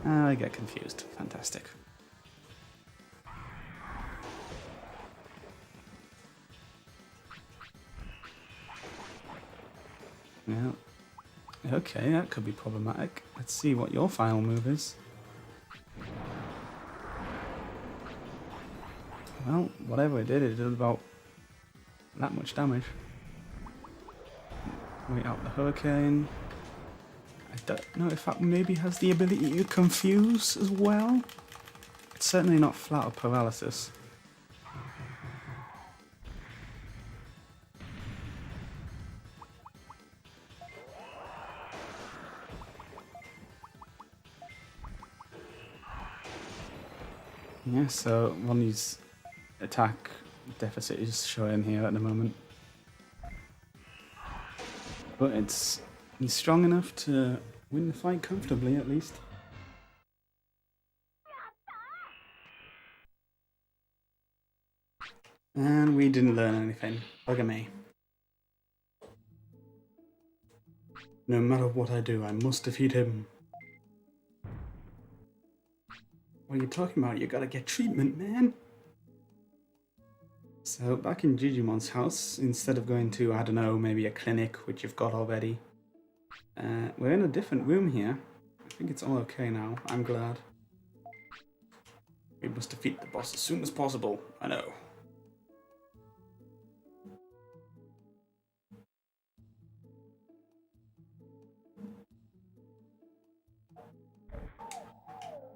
I get confused. Fantastic. Yeah. Okay, that could be problematic. Let's see what your final move is. Well, whatever it did about that much damage. Wait out the Hurricane. I don't know if that maybe has the ability to confuse as well. It's certainly not flat or paralysis. Yeah, so Ronnie's attack deficit is showing here at the moment. But he's strong enough to win the fight comfortably, at least. And we didn't learn anything. Bugger me. No matter what I do, I must defeat him. What are you talking about? You gotta get treatment, man. So back in Digimon's house, instead of going to, I don't know, maybe a clinic, which you've got already, we're in a different room here. I think it's all okay now. I'm glad. We must defeat the boss as soon as possible. I know.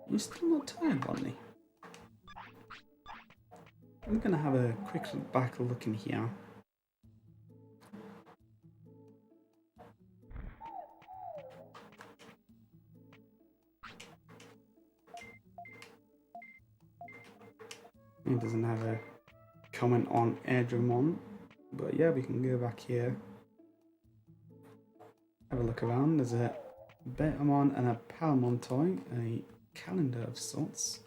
You're still not tired, Rodney. I'm gonna have a quick back look in here. It doesn't have a comment on Edramon, but yeah, we can go back here. Have a look around. There's a Betamon and a Palmon toy, a calendar of sorts.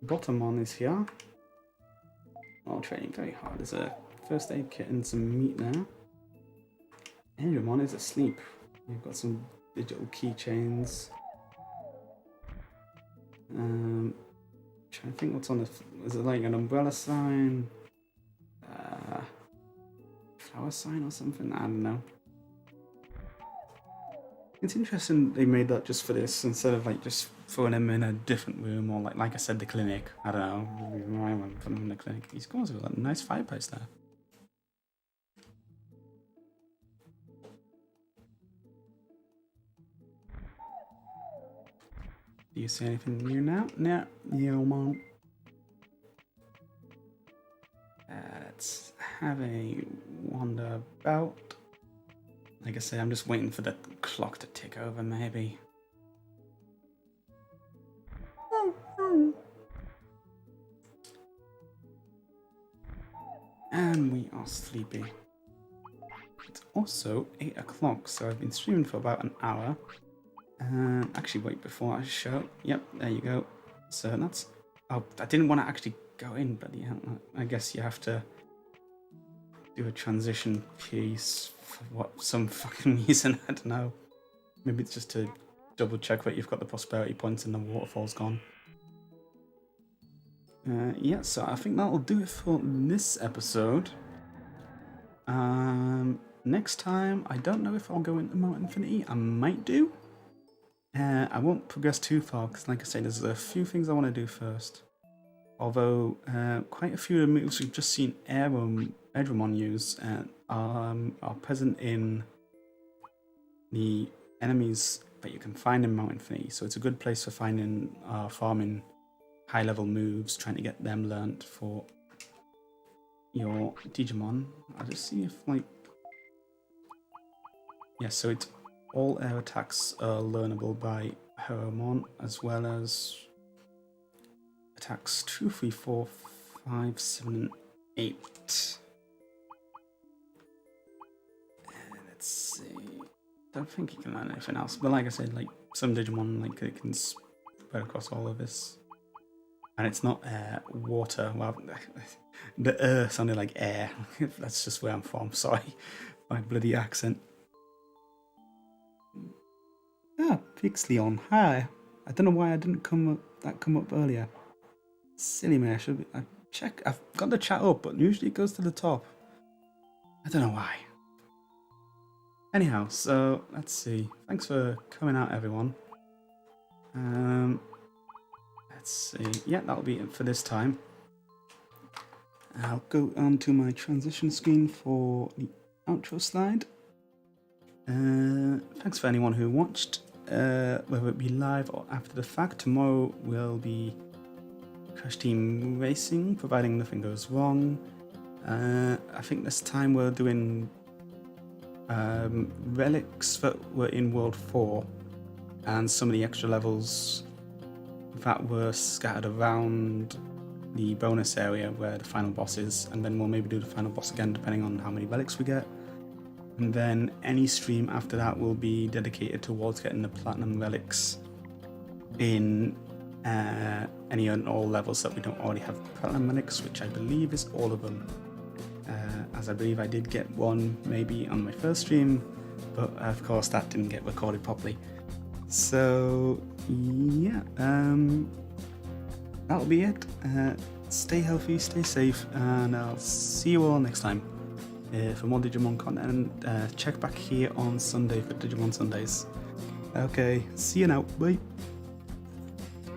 Bottomon is here. Oh, training very hard. There's a first aid kit and some meat there. Edramon is asleep. You've got some digital keychains. Trying to think what's on the. Is it like an umbrella sign? Flower sign or something? I don't know. It's interesting they made that just for this instead of like just throwing him in a different room or like I said, the clinic. I don't know. I went for him in the clinic. He's got a nice fireplace there. Do you see anything new now? No, Mom. Let's have a wander about. Like I say, I'm just waiting for the clock to tick over, maybe. And we are sleepy. It's also 8 o'clock, so I've been streaming for about an hour. Actually, wait, before I show. Yep, there you go. So that's. Oh, I didn't want to actually go in, but yeah, I guess you have to do a transition piece for some fucking reason. I don't know. Maybe it's just to double check that you've got the prosperity points and the waterfall's gone. Yeah, so I think that'll do it for this episode. Next time, I don't know if I'll go into Mount Infinity. I might do. I won't progress too far because, like I said, there's a few things I want to do first. Although, quite a few of the moves we've just seen Edromon use are present in the enemies that you can find in Mount Infinity. So it's a good place for finding, farming high-level moves, trying to get them learnt for your Digimon. I'll just see if, like... Yeah, so it's all air attacks are learnable by Heromon, as well as attacks 2, 3, 4, 5, 7, and 8. Let's see. Don't think you can learn anything else, but like I said, like some Digimon, like it can spread across all of this. And it's not water. Well, the sounded like air. That's just where I'm from. Sorry, my bloody accent. Ah, Pixleon, hi. I don't know why I didn't come up earlier. Silly me. I've got the chat up, but usually it goes to the top. I don't know why. Anyhow, so let's see. Thanks for coming out, everyone. Let's see. Yeah, that'll be it for this time. I'll go on to my transition screen for the outro slide. Thanks for anyone who watched, whether it be live or after the fact. Tomorrow will be Crash Team Racing, providing nothing goes wrong. I think this time we're doing relics that were in World 4 and some of the extra levels that were scattered around the bonus area where the final boss is, and then we'll maybe do the final boss again depending on how many relics we get. And then any stream after that will be dedicated towards getting the platinum relics in any and all levels that we don't already have platinum relics, which I believe is all of them. As I believe I did get one maybe on my first stream, but of course that didn't get recorded properly. So yeah, that'll be it. Stay healthy, stay safe, and I'll see you all next time. For more Digimon content, check back here on Sunday for Digimon Sundays. Okay, see you now, bye.